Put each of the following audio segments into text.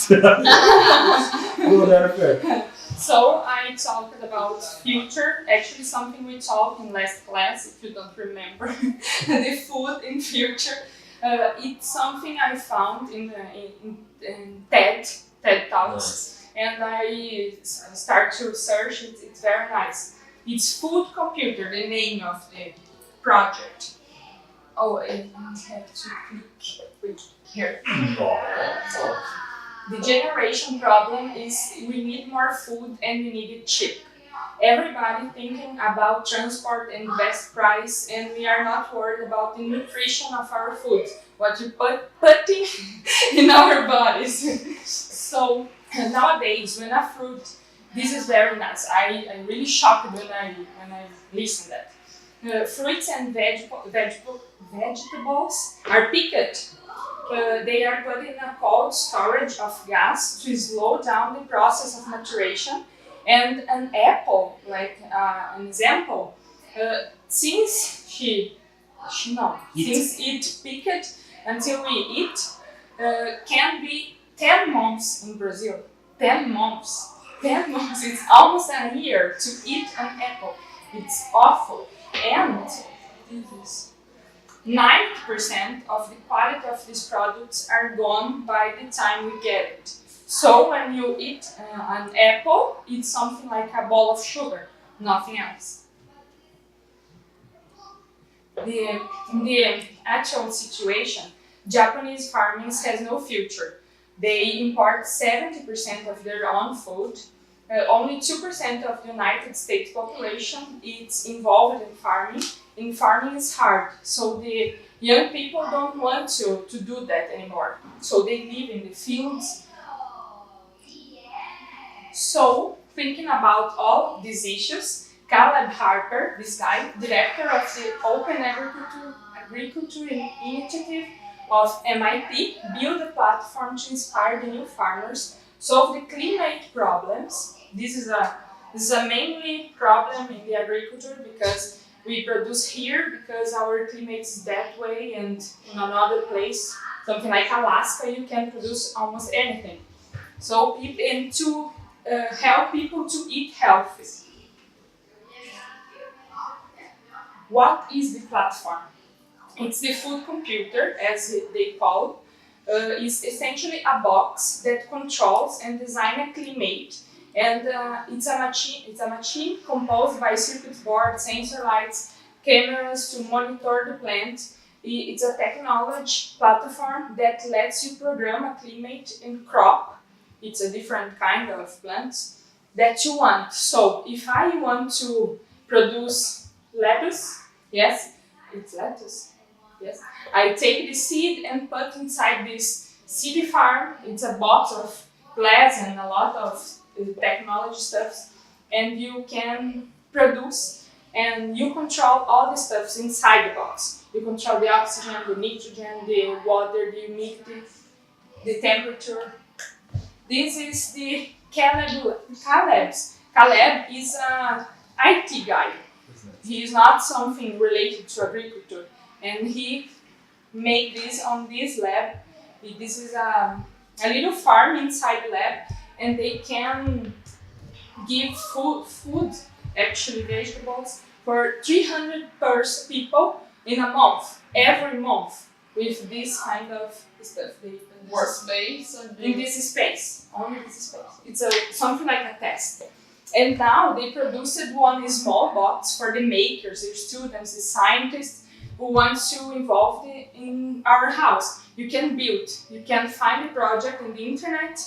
Go there, Fer. So I talked about future, actually something we talked in last class, if you don't remember, the food in future. It's something I found in TED Talks, and I start to search it. It's very nice. It's Food Computer, the name of the project. Oh, I have to click here. The generation problem is we need more food and we need it cheap. Everybody thinking about transport and best price, and we are not worried about the nutrition of our food, what you putting in our bodies. So nowadays, when a fruit, this is very nice. I really shocked when I listened that. Fruits and vegetables are picked. They are put in a cold storage of gas to slow down the process of maturation. And an apple, like an example, since since it picked until we eat, can be 10 months in Brazil. 10 months. 10 months. It's almost a year to eat an apple. It's awful. And 90% of the quality of these products are gone by the time we get it. So when you eat an apple, it's something like a ball of sugar, nothing else. In the actual situation, Japanese farming has no future. They import 70% of their own food. Only 2% of the United States population is involved in farming. And farming is hard, so the young people don't want to do that anymore. So they live in the fields. So, thinking about all these issues, Caleb Harper, this guy, director of the Open Agriculture Initiative of MIT, built a platform to inspire the new farmers, solve the climate problems. This is a mainly problem in the agriculture because we produce here because our climate is that way, and in another place, something like Alaska, you can produce almost anything. So, and to help people to eat healthy. What is the platform? It's the food computer, as they call it. It's essentially a box that controls and designs a climate. And it's a machine composed by circuit board, sensor lights, cameras to monitor the plant. It's a technology platform that lets you program a climate and crop. It's a different kind of plants that you want. So if I want to produce lettuce, yes, it's lettuce. Yes, I take the seed and put inside this seed farm. It's a box of glass and a lot of technology stuff, and you can produce and you control all the stuff inside the box. You control the oxygen, the nitrogen, the water, the humidity, the temperature. This is the Caleb. Caleb is an IT guy. He is not something related to agriculture, and he made this on this lab. This is a little farm inside the lab, and they can give food, actually vegetables, for 300 people in a month, every month, with this kind of stuff. More space? In this space, only this space. It's something like a test. And now they produced one small box for the makers, the students, the scientists who want to involve in our house. You can build, you can find a project on the internet,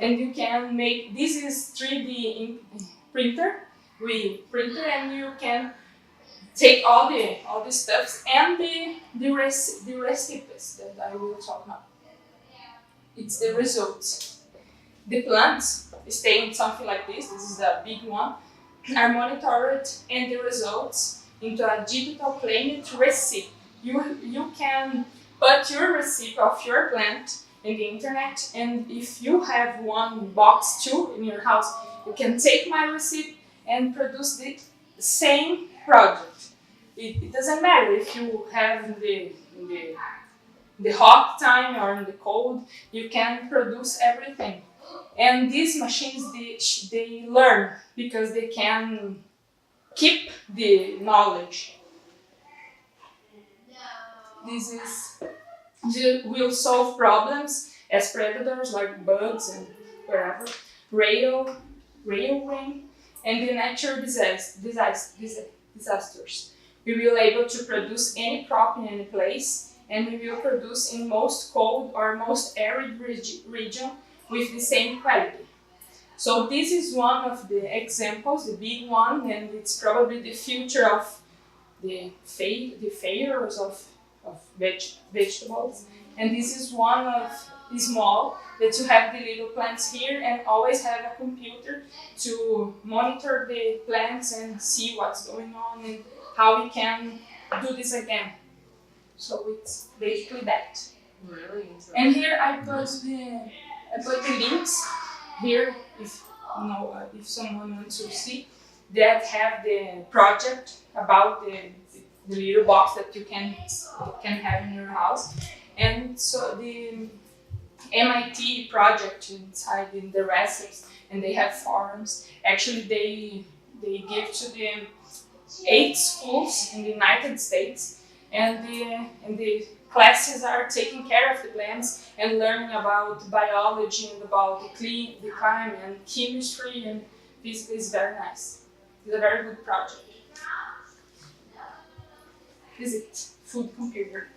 and you can make, this is 3D printer, and you can take all the stuffs and the recipes that I will talk about. It's the results. The plants stay in something like this is a big one, are monitored, and the results into a digital climate recipe. You can put your recipe of your plant in the internet, and if you have one box too in your house, you can take my recipe and produce the same product. It doesn't matter if you have in the hot time or in the cold, you can produce everything. And these machines, they learn because they can keep the knowledge. This will solve problems as predators like bugs and whatever, rain, and the natural disasters. We will able to produce any crop in any place, and we will produce in most cold or most arid region with the same quality. So this is one of the examples, the big one, and it's probably the future of the failures of vegetables. And this is one of the small, that you have the little plants here and always have a computer to monitor the plants and see what's going on and how we can do this again. So it's basically that. Really interesting. And here I put the links here if if someone wants to see that have the project about the little box that you can have in your house. And so the MIT project inside in the recipes, and they have forums. Actually, they give to the 8 schools in the United States, and the classes are taking care of the plants and learning about biology and about the climate and chemistry and physics. Is very nice. It's a very good project. This is it, food computer.